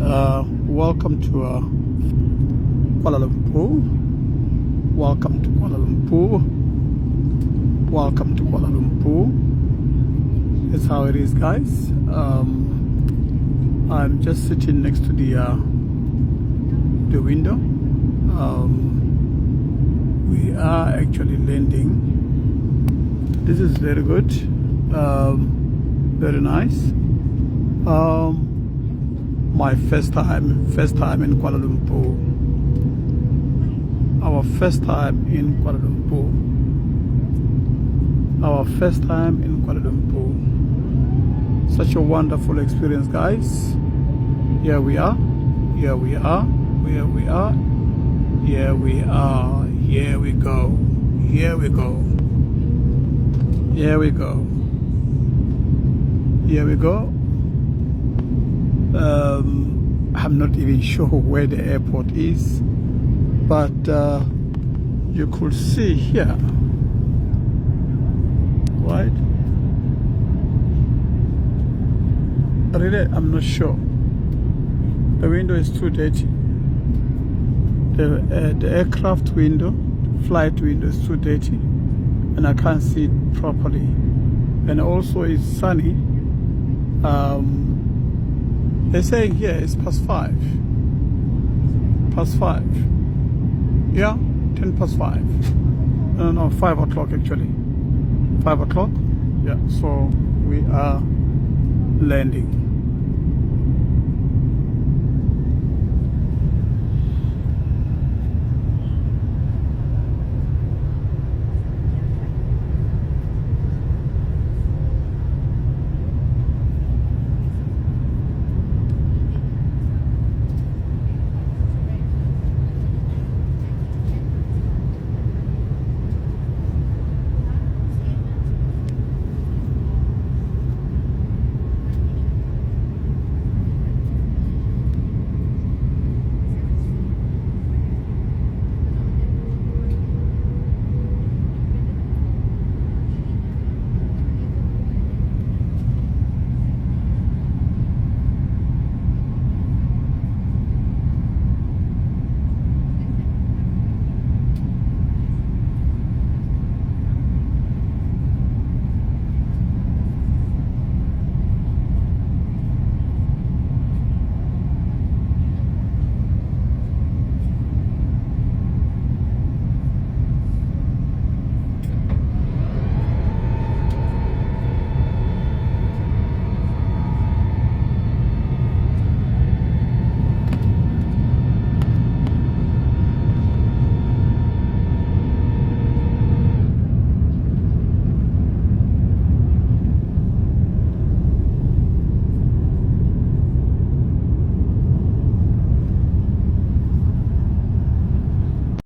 Welcome to Kuala Lumpur. Welcome to Kuala Lumpur. Welcome to Kuala Lumpur. That's how it is, guys. I'm just sitting next to the window. We are actually landing. This is very good. Very nice. My first time in Kuala Lumpur. Our first time in Kuala Lumpur. Our first time in Kuala Lumpur. Such a wonderful experience, guys. Here we are. Here we are. Here we are. Here we are. Here we go. Here we go. Here we go. Here we go. I'm not even sure where the airport is, but you could see here, right? Really, I'm not sure. The window is too dirty. The aircraft window, flight window is too dirty, and I can't see it properly. And also it's sunny. They're saying here it's past 5. Past 5. Yeah, 10 past 5. No, 5 o'clock actually. 5 o'clock. Yeah, so we are landing.